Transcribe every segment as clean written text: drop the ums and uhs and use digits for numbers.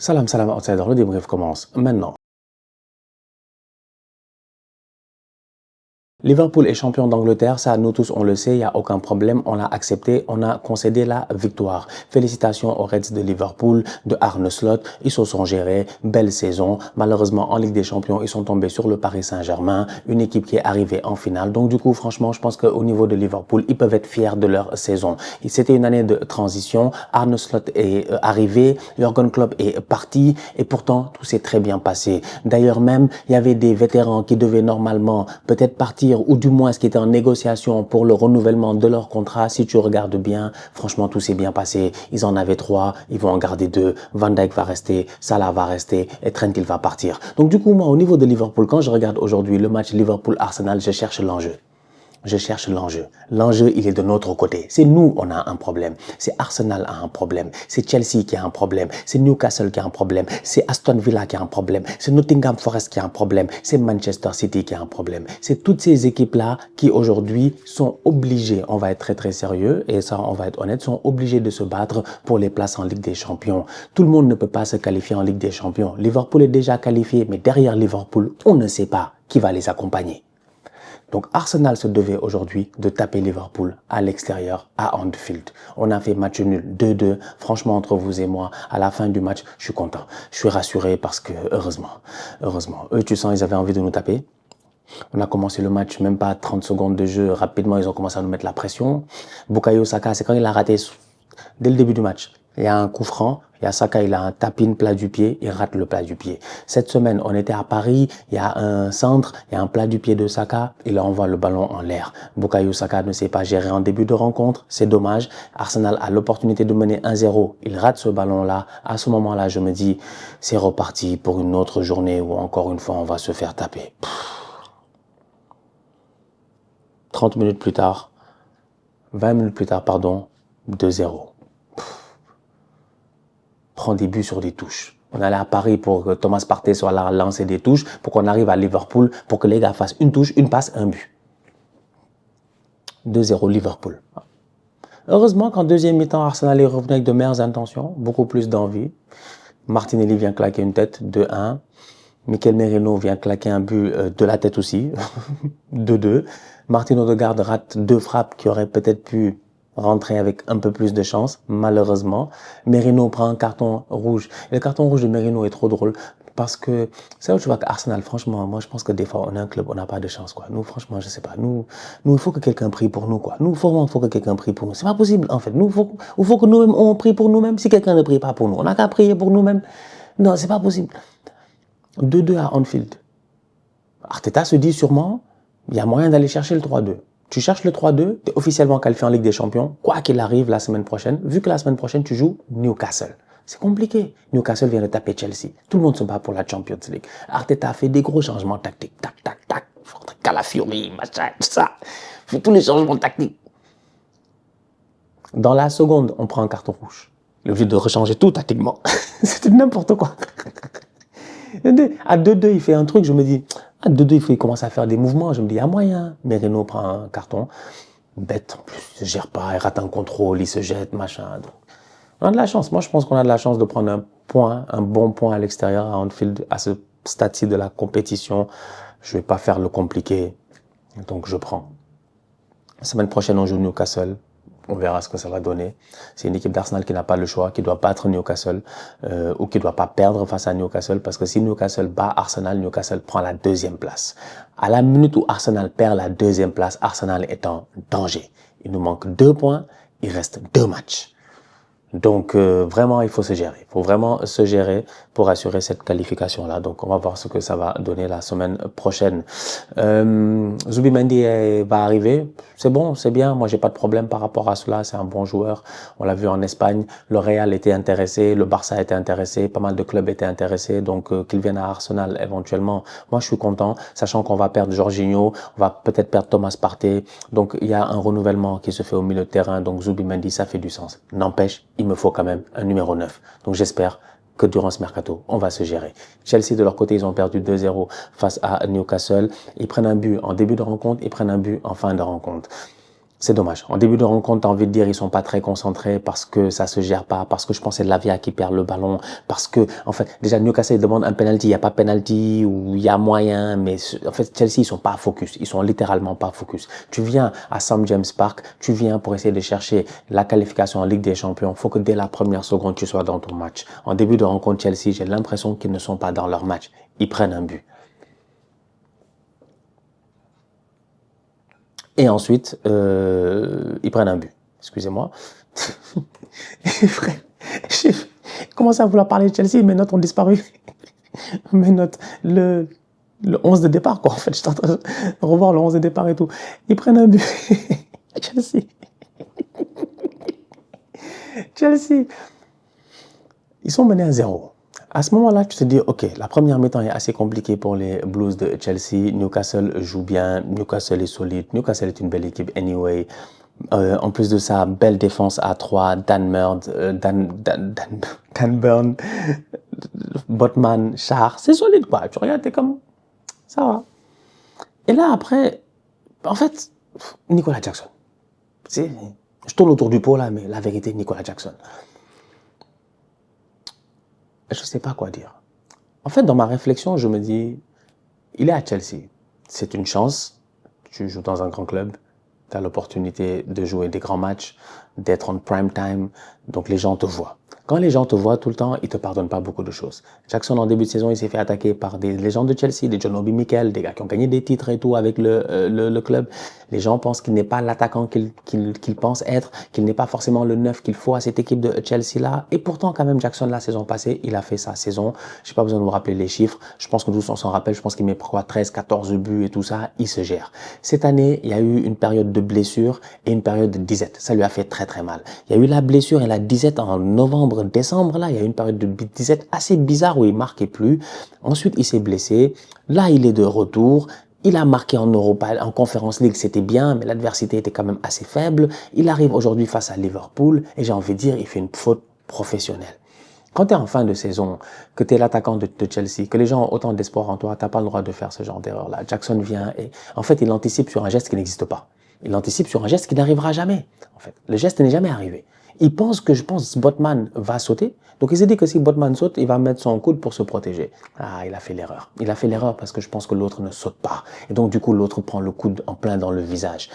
Salam, salam, outsider. Le débrief commence maintenant. Liverpool est champion d'Angleterre, ça nous tous on le sait, il n'y a aucun problème, on l'a accepté, on a concédé la victoire. Félicitations aux Reds de Liverpool, de Arne Slot, ils se sont gérés, belle saison. Malheureusement en Ligue des Champions, ils sont tombés sur le Paris Saint-Germain, une équipe qui est arrivée en finale. Donc du coup franchement, je pense qu'au niveau de Liverpool, ils peuvent être fiers de leur saison. C'était une année de transition, Arne Slot est arrivé, Jürgen Klopp est parti et pourtant tout s'est très bien passé. D'ailleurs même, il y avait des vétérans qui devaient normalement peut-être partir ou du moins ce qui était en négociation pour le renouvellement de leur contrat. Si tu regardes bien, franchement, tout s'est bien passé. Ils en avaient 3, ils vont en garder 2. Van Dijk va rester, Salah va rester et Trent, il va partir. Donc du coup, moi, au niveau de Liverpool, quand je regarde aujourd'hui le match Liverpool-Arsenal, je cherche l'enjeu. Je cherche l'enjeu. L'enjeu, il est de notre côté. C'est nous, on a un problème. C'est Arsenal a un problème. C'est Chelsea qui a un problème. C'est Newcastle qui a un problème. C'est Aston Villa qui a un problème. C'est Nottingham Forest qui a un problème. C'est Manchester City qui a un problème. C'est toutes ces équipes-là qui aujourd'hui sont obligées, on va être très très sérieux et ça on va être honnête, sont obligées de se battre pour les places en Ligue des Champions. Tout le monde ne peut pas se qualifier en Ligue des Champions. Liverpool est déjà qualifié, mais derrière Liverpool, on ne sait pas qui va les accompagner. Donc Arsenal se devait aujourd'hui de taper Liverpool à l'extérieur, à Anfield. On a fait match nul 2-2. Franchement, entre vous et moi, à la fin du match, je suis content. Je suis rassuré parce que, heureusement, eux, tu sens, ils avaient envie de nous taper. On a commencé le match, même pas 30 secondes de jeu. Rapidement, ils ont commencé à nous mettre la pression. Bukayo Saka, c'est quand il a raté dès le début du match. Il y a un coup franc, il y a Saka, il a un tapin plat du pied, il rate le plat du pied. Cette semaine, on était à Paris, il y a un centre, il y a un plat du pied de Saka, il envoie le ballon en l'air. Bukayo Saka ne sait pas gérer en début de rencontre, c'est dommage. Arsenal a l'opportunité de mener 1-0, il rate ce ballon-là. À ce moment-là, je me dis, c'est reparti pour une autre journée où encore une fois, on va se faire taper. 30 minutes plus tard, 20 minutes plus tard, pardon, 2-0. Prend des buts sur des touches. On allait à Paris pour que Thomas Partey soit là à lancer des touches, pour qu'on arrive à Liverpool, pour que les gars fassent une touche, une passe, un but. 2-0 Liverpool. Heureusement qu'en deuxième mi-temps, Arsenal est revenu avec de meilleures intentions, beaucoup plus d'envie. Martinelli vient claquer une tête, 2-1. Mikel Merino vient claquer un but de la tête aussi, 2-2. Martin Odegaard rate 2 frappes qui auraient peut-être pu rentrer avec un peu plus de chance, malheureusement. Merino prend un carton rouge. Et le carton rouge de Merino est trop drôle parce que c'est là où tu vois qu'Arsenal, franchement, moi je pense que des fois on est un club, on n'a pas de chance, quoi. Nous, franchement, je sais pas. Nous, il faut que quelqu'un prie pour nous, quoi. Nous, il faut que quelqu'un prie pour nous. C'est pas possible, en fait. Nous, il faut que nous-mêmes on prie pour nous-mêmes. Si quelqu'un ne prie pas pour nous, on n'a qu'à prier pour nous-mêmes. Non, c'est pas possible. 2-2 à Anfield. Arteta se dit sûrement, il y a moyen d'aller chercher le 3-2. Tu cherches le 3-2, tu es officiellement qualifié en Ligue des Champions, quoi qu'il arrive la semaine prochaine, vu que la semaine prochaine tu joues Newcastle. C'est compliqué. Newcastle vient de taper Chelsea. Tout le monde se bat pour la Champions League. Arteta a fait des gros changements tactiques. Tac, tac, tac. Calafiori, machin, ça. Fait tous les changements tactiques. Dans la seconde, on prend un carton rouge. Il est obligé de rechanger tout tactiquement. C'était n'importe quoi. À 2-2, il fait un truc, je me dis, à 2-2, il commence à faire des mouvements, je me dis, il y a moyen. Merino prend un carton, bête, en plus, il ne gère pas, il rate un contrôle, il se jette, machin. Donc, on a de la chance. Moi, je pense qu'on a de la chance de prendre un point, un bon point à l'extérieur, à Anfield, à ce stade-ci de la compétition. Je ne vais pas faire le compliqué, donc je prends. La semaine prochaine, on joue Newcastle. On verra ce que ça va donner. C'est une équipe d'Arsenal qui n'a pas le choix, qui doit battre Newcastle ou qui doit pas perdre face à Newcastle parce que si Newcastle bat Arsenal, Newcastle prend la 2e place. À la minute où Arsenal perd la 2e place, Arsenal est en danger. Il nous manque 2 points, il reste 2 matchs. Donc vraiment, il faut se gérer. Il faut vraiment se gérer pour assurer cette qualification-là. Donc on va voir ce que ça va donner la semaine prochaine. Zubimendi va arriver. C'est bon, c'est bien. Moi, j'ai pas de problème par rapport à cela. C'est un bon joueur. On l'a vu en Espagne. Le Real était intéressé, le Barça était intéressé, pas mal de clubs étaient intéressés. Donc qu'il vienne à Arsenal éventuellement. Moi, je suis content, sachant qu'on va perdre Jorginho, on va peut-être perdre Thomas Partey. Donc il y a un renouvellement qui se fait au milieu de terrain. Donc Zubimendi, ça fait du sens. N'empêche, il me faut quand même un numéro 9. Donc j'espère que durant ce mercato, on va se gérer. Chelsea, de leur côté, ils ont perdu 2-0 face à Newcastle. Ils prennent un but en début de rencontre, ils prennent un but en fin de rencontre. C'est dommage. En début de rencontre, t'as envie de dire ils sont pas très concentrés parce que ça se gère pas, parce que je pense que c'est Lavia qui perd le ballon, parce que en fait déjà Newcastle demande un penalty, il y a pas penalty ou il y a moyen, mais en fait Chelsea ils sont pas focus, ils sont littéralement pas focus. Tu viens à St James Park, tu viens pour essayer de chercher la qualification en Ligue des Champions. Faut que dès la première seconde tu sois dans ton match. En début de rencontre Chelsea, j'ai l'impression qu'ils ne sont pas dans leur match. Ils prennent un but. Et ensuite, ils prennent un but. Excusez-moi. Frère, j'ai commencé à vouloir parler de Chelsea, mes notes ont disparu. Mes notes, le 11 de départ, quoi. En fait, je suis en train de revoir le 11 de départ et tout. Ils prennent un but. Chelsea. Chelsea. Ils sont menés à 0. À ce moment-là, tu te dis, OK, la première mi-temps est assez compliquée pour les Blues de Chelsea. Newcastle joue bien. Newcastle est solide. Newcastle est une belle équipe anyway. En plus de ça, belle défense à 3, Dan Burn, Botman, Char, c'est solide quoi. Tu regardes, t'es comme, ça va. Et là après, en fait, Nicolas Jackson. Je tourne autour du pot là, mais la vérité, Nicolas Jackson. Je sais pas quoi dire. En fait, dans ma réflexion, je me dis, il est à Chelsea. C'est une chance. Tu joues dans un grand club. Tu as l'opportunité de jouer des grands matchs, d'être en prime time, donc les gens te voient. Quand les gens te voient tout le temps, ils te pardonnent pas beaucoup de choses. Jackson, en début de saison, il s'est fait attaquer par des légendes de Chelsea, des John Obi Mikel, des gars qui ont gagné des titres et tout avec le club. Les gens pensent qu'il n'est pas l'attaquant qu'il pense être, qu'il n'est pas forcément le neuf qu'il faut à cette équipe de Chelsea-là. Et pourtant, quand même, Jackson, la saison passée, il a fait sa saison. J'ai pas besoin de vous rappeler les chiffres. Je pense que tous on s'en rappelle. Je pense qu'il met quoi, 13, 14 buts et tout ça. Il se gère. Cette année, il y a eu une période de blessure et une période de disette. Ça lui a fait très, très mal. Il y a eu la blessure et la disette en novembre, décembre, là. Il y a eu une période de disette assez bizarre où il marquait plus. Ensuite, il s'est blessé. Là, il est de retour. Il a marqué en Europa, en Conference League, c'était bien, mais l'adversité était quand même assez faible. Il arrive aujourd'hui face à Liverpool et j'ai envie de dire, il fait une faute professionnelle. Quand tu es en fin de saison, que tu es l'attaquant de Chelsea, que les gens ont autant d'espoir en toi, tu n'as pas le droit de faire ce genre d'erreur-là. Jackson vient et en fait, il anticipe sur un geste qui n'existe pas. Il anticipe sur un geste qui n'arrivera jamais. En fait, le geste n'est jamais arrivé. Il pense que, je pense, Botman va sauter. Donc, il s'est dit que si Botman saute, il va mettre son coude pour se protéger. Ah, il a fait l'erreur. Il a fait l'erreur parce que je pense que l'autre ne saute pas. Et donc, du coup, l'autre prend le coude en plein dans le visage.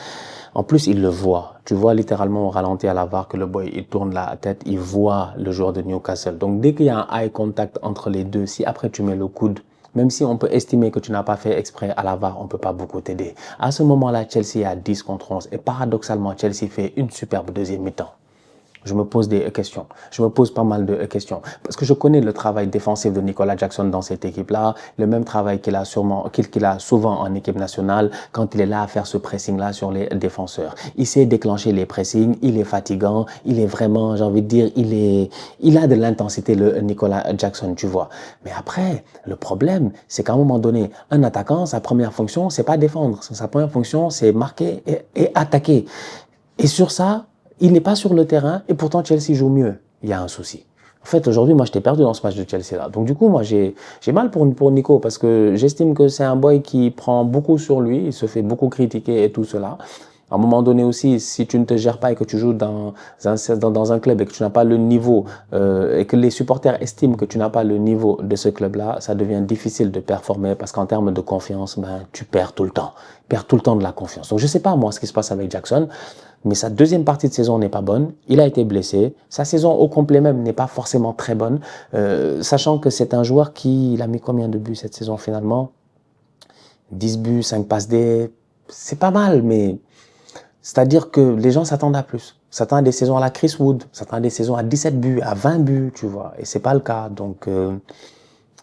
En plus, il le voit. Tu vois littéralement au ralenti à la VAR que le boy, il tourne la tête, il voit le joueur de Newcastle. Donc, dès qu'il y a un eye contact entre les deux, si après tu mets le coude, même si on peut estimer que tu n'as pas fait exprès à la VAR, on peut pas beaucoup t'aider. À ce moment-là, Chelsea a 10 contre 11. Et paradoxalement, Chelsea fait une superbe deuxième mi-temps. Je me pose des questions. Je me pose pas mal de questions. Parce que je connais le travail défensif de Nicolas Jackson dans cette équipe-là, le même travail qu'il a souvent en équipe nationale quand il est là à faire ce pressing-là sur les défenseurs. Il sait déclencher les pressings, il est fatigant, il est vraiment, j'ai envie de dire, il a de l'intensité, le Nicolas Jackson, tu vois. Mais après, le problème, c'est qu'à un moment donné, un attaquant, sa première fonction, c'est pas défendre. Sa première fonction, c'est marquer et attaquer. Et sur ça, il n'est pas sur le terrain et pourtant Chelsea joue mieux. Il y a un souci. En fait, aujourd'hui, moi, je t'ai perdu dans ce match de Chelsea-là. Donc, du coup, moi, j'ai mal pour Nico parce que j'estime que c'est un boy qui prend beaucoup sur lui. Il se fait beaucoup critiquer et tout cela. À un moment donné aussi, si tu ne te gères pas et que tu joues dans un club et que tu n'as pas le niveau et que les supporters estiment que tu n'as pas le niveau de ce club-là, ça devient difficile de performer parce qu'en termes de confiance, ben, tu perds tout le temps. Tu perds tout le temps de la confiance. Donc, je sais pas, moi, ce qui se passe avec Jackson. Mais sa deuxième partie de saison n'est pas bonne. Il a été blessé. Sa saison au complet même n'est pas forcément très bonne. Sachant que c'est un joueur il a mis combien de buts cette saison finalement? 10 buts, 5 passes D. C'est pas mal, mais c'est-à-dire que les gens s'attendent à plus. S'attendent à des saisons à la Chris Wood. S'attendent à des saisons à 17 buts, à 20 buts, tu vois. Et c'est pas le cas. Donc,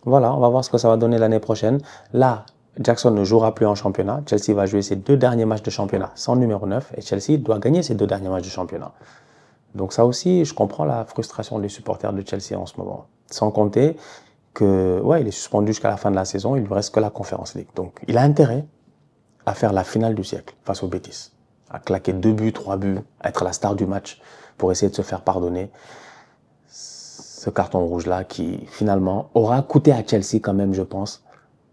voilà, on va voir ce que ça va donner l'année prochaine. Là, Jackson ne jouera plus en championnat. Chelsea va jouer ses 2 derniers matchs de championnat sans numéro 9 et Chelsea doit gagner ses 2 derniers matchs de championnat. Donc ça aussi, je comprends la frustration des supporters de Chelsea en ce moment. Sans compter que, ouais, il est suspendu jusqu'à la fin de la saison, il lui reste que la Conference League. Donc il a intérêt à faire la finale du siècle face au Betis, à claquer 2 buts, 3 buts, à être la star du match pour essayer de se faire pardonner ce carton rouge-là qui finalement aura coûté à Chelsea quand même, je pense,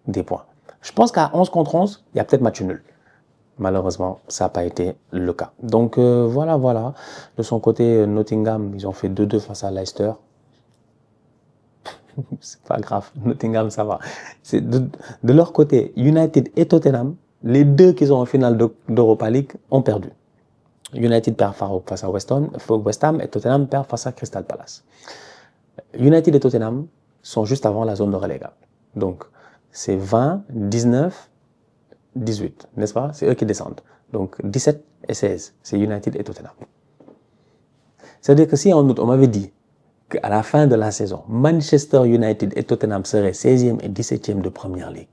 des points. Je pense qu'à 11 contre 11, il y a peut-être match nul. Malheureusement, ça n'a pas été le cas. Donc voilà. De son côté, Nottingham, ils ont fait 2-2 face à Leicester. C'est pas grave, Nottingham, ça va. C'est de leur côté, United et Tottenham, les deux qui sont en finale d'Europa League ont perdu. United perd face à West Ham et Tottenham perd face à Crystal Palace. United et Tottenham sont juste avant la zone de relégable. Donc, c'est 20, 19, 18, n'est-ce pas? C'est eux qui descendent. Donc, 17 et 16, c'est United et Tottenham. C'est-à-dire que si on m'avait dit qu'à la fin de la saison, Manchester United et Tottenham seraient 16e et 17e de Première Ligue,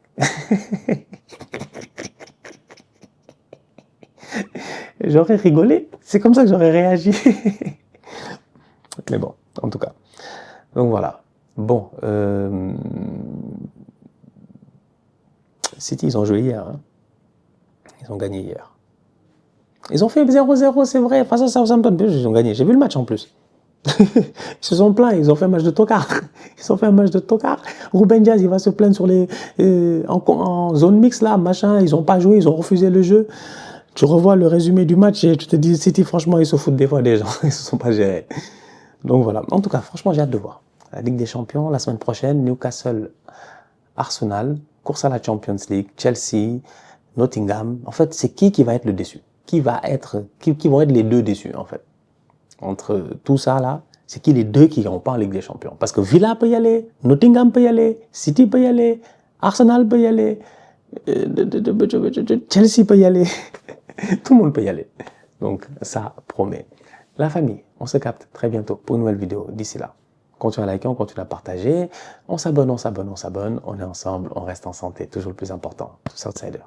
j'aurais rigolé. C'est comme ça que j'aurais réagi. Mais bon, en tout cas. Donc voilà. Bon. City, ils ont joué hier. Hein. Ils ont gagné hier. Ils ont fait 0-0, c'est vrai. Face à Southampton, ils ont gagné. J'ai vu le match en plus. Ils se sont plaints. Ils ont fait un match de tocard. Ils ont fait un match de tocard. Ruben Diaz, il va se plaindre sur les en zone mixte là, machin. Ils n'ont pas joué. Ils ont refusé le jeu. Tu revois le résumé du match et tu te dis, City, franchement, ils se foutent des fois des gens. Ils ne se sont pas gérés. Donc voilà. En tout cas, franchement, j'ai hâte de voir. La Ligue des Champions, la semaine prochaine, Newcastle, Arsenal, course à la Champions League, Chelsea, Nottingham. En fait, c'est qui va être le déçu? Qui vont être les deux déçus, en fait? Entre tout ça, là, c'est qui les deux qui n'iront pas en Ligue des Champions? Parce que Villa peut y aller, Nottingham peut y aller, City peut y aller, Arsenal peut y aller, Chelsea peut y aller. Tout le monde peut y aller. Donc, ça promet. La famille, on se capte très bientôt pour une nouvelle vidéo. D'ici là, continuez à liker, on continue à partager. On s'abonne. On est ensemble, on reste en santé. Toujours le plus important. Tous outsiders.